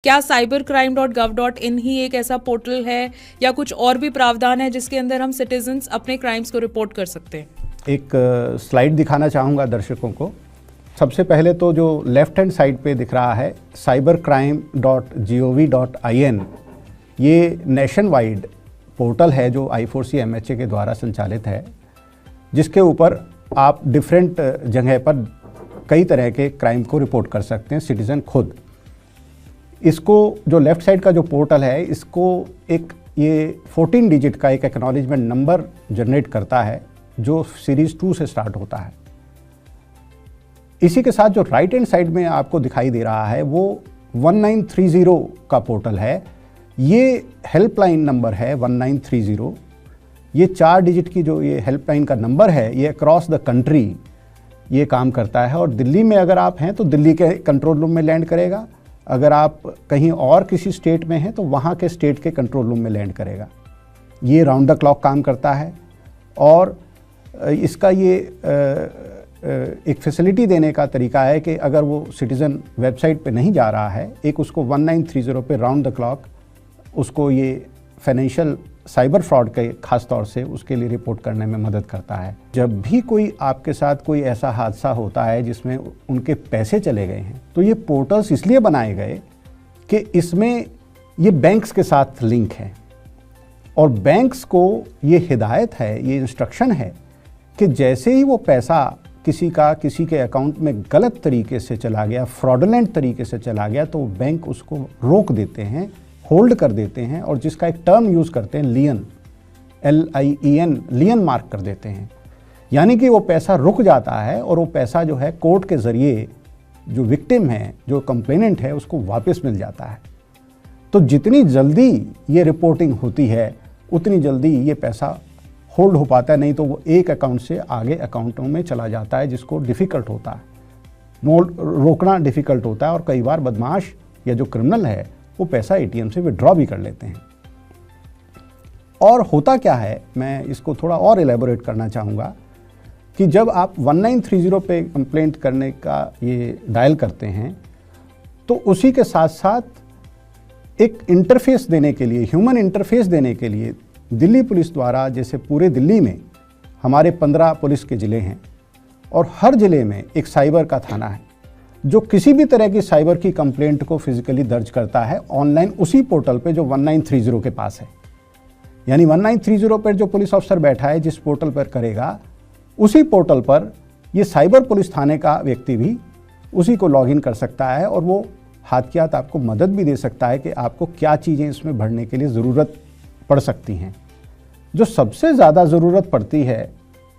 क्या cybercrime.gov.in ही एक ऐसा पोर्टल है या कुछ और भी प्रावधान है जिसके अंदर हम सिटीजन्स अपने क्राइम्स को रिपोर्ट कर सकते हैं? एक स्लाइड दिखाना चाहूँगा दर्शकों को। सबसे पहले तो जो लेफ्ट हैंड साइड पे दिख रहा है cybercrime.gov.in, ये नेशन वाइड पोर्टल है जो I4C MHA के द्वारा संचालित है, जिसके ऊपर आप डिफरेंट जगह पर कई तरह के क्राइम को रिपोर्ट कर सकते हैं सिटीज़न खुद। इसको जो लेफ़्ट साइड का जो पोर्टल है, इसको एक ये 14 डिजिट का एक एक्नॉलेजमेंट नंबर जनरेट करता है जो सीरीज़ 2 से स्टार्ट होता है। इसी के साथ जो राइट हैंड साइड में आपको दिखाई दे रहा है वो 1930 का पोर्टल है। ये हेल्पलाइन नंबर है 1930। ये 4 डिजिट की जो ये हेल्पलाइन का नंबर है, ये अक्रॉस द कंट्री ये काम करता है। और दिल्ली में अगर आप हैं तो दिल्ली के कंट्रोल रूम में लैंड करेगा, अगर आप कहीं और किसी स्टेट में हैं तो वहाँ के स्टेट के कंट्रोल रूम में लैंड करेगा। ये राउंड द क्लॉक काम करता है और इसका ये एक फैसिलिटी देने का तरीका है कि अगर वो सिटीज़न वेबसाइट पे नहीं जा रहा है, एक उसको 1930 पे राउंड द क्लॉक उसको ये फाइनेंशियल साइबर फ्रॉड के ख़ास तौर से उसके लिए रिपोर्ट करने में मदद करता है। जब भी कोई आपके साथ कोई ऐसा हादसा होता है जिसमें उनके पैसे चले गए हैं, तो ये पोर्टल्स इसलिए बनाए गए कि इसमें ये बैंक्स के साथ लिंक है और बैंक्स को ये हिदायत है, ये इंस्ट्रक्शन है कि जैसे ही वो पैसा किसी के अकाउंट में गलत तरीके से चला गया, फ्रॉडुलेंट तरीके से चला गया, तो बैंक उसको रोक देते हैं, होल्ड कर देते हैं और जिसका एक टर्म यूज़ करते हैं लियन, LIEN, लियन मार्क कर देते हैं। यानी कि वो पैसा रुक जाता है और वो पैसा जो है कोर्ट के ज़रिए जो विक्टिम है, जो कंप्लेनेंट है, उसको वापस मिल जाता है। तो जितनी जल्दी ये रिपोर्टिंग होती है उतनी जल्दी ये पैसा होल्ड हो पाता है, नहीं तो वो एक अकाउंट से आगे अकाउंटों में चला जाता है, जिसको डिफ़िकल्ट होता है, रोकना डिफ़िकल्ट होता है। और कई बार बदमाश या जो क्रिमिनल है वो पैसा ATM से विड्रॉ भी कर लेते हैं। और होता क्या है, मैं इसको थोड़ा और एलेबोरेट करना चाहूँगा कि जब आप 1930 पे कंप्लेंट करने का ये डायल करते हैं तो उसी के साथ साथ एक इंटरफेस देने के लिए, ह्यूमन इंटरफेस देने के लिए दिल्ली पुलिस द्वारा, जैसे पूरे दिल्ली में हमारे 15 पुलिस के ज़िले हैं और हर ज़िले में एक साइबर का थाना है जो किसी भी तरह की साइबर की कंप्लेंट को फिजिकली दर्ज करता है ऑनलाइन उसी पोर्टल पे जो 1930 के पास है। यानी 1930 पर जो पुलिस अफसर बैठा है, जिस पोर्टल पर करेगा, उसी पोर्टल पर ये साइबर पुलिस थाने का व्यक्ति भी उसी को लॉगिन कर सकता है और वो हाथ की हाथ आपको मदद भी दे सकता है कि आपको क्या चीज़ें इसमें भरने के लिए ज़रूरत पड़ सकती हैं। जो सबसे ज़्यादा ज़रूरत पड़ती है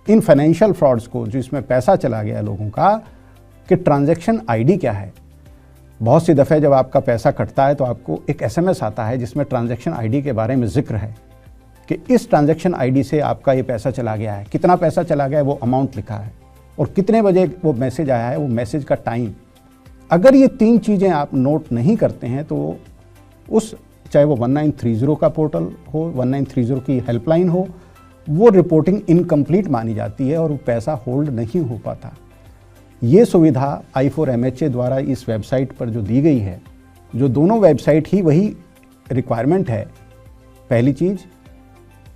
इन फाइनेंशियल फ्रॉड्स को, जो इसमें पैसा चला गया लोगों का, कि ट्रांजैक्शन ID क्या है। बहुत सी दफ़े जब आपका पैसा कटता है तो आपको एक SMS आता है जिसमें ट्रांजैक्शन ID के बारे में जिक्र है कि इस ट्रांजैक्शन ID से आपका ये पैसा चला गया है, कितना पैसा चला गया है वो अमाउंट लिखा है और कितने बजे वो मैसेज आया है, वो मैसेज का टाइम। अगर ये 3 चीज़ें आप नोट नहीं करते हैं तो उस, चाहे वो 1930 का पोर्टल हो, 1930 की हेल्पलाइन हो, वो रिपोर्टिंग इनकम्प्लीट मानी जाती है और वो पैसा होल्ड नहीं हो पाता। ये सुविधा I4MHA द्वारा इस वेबसाइट पर जो दी गई है, जो दोनों वेबसाइट ही वही रिक्वायरमेंट है। पहली चीज़,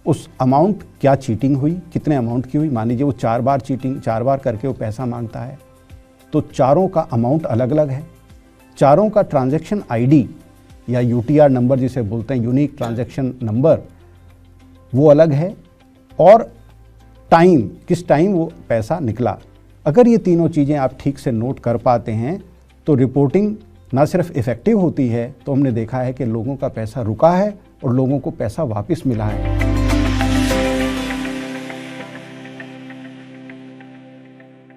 उस अमाउंट क्या चीटिंग हुई, कितने अमाउंट की हुई। मान लीजिए वो 4 बार चीटिंग, 4 बार करके वो पैसा मांगता है तो चारों का अमाउंट अलग अलग है। चारों का ट्रांजैक्शन ID या UTR नंबर जिसे बोलते हैं, यूनिक ट्रांजैक्शन नंबर, वो अलग है। और टाइम, किस टाइम वो पैसा निकला। अगर ये तीनों चीज़ें आप ठीक से नोट कर पाते हैं तो रिपोर्टिंग ना सिर्फ इफ़ेक्टिव होती है, तो हमने देखा है कि लोगों का पैसा रुका है और लोगों को पैसा वापस मिला है।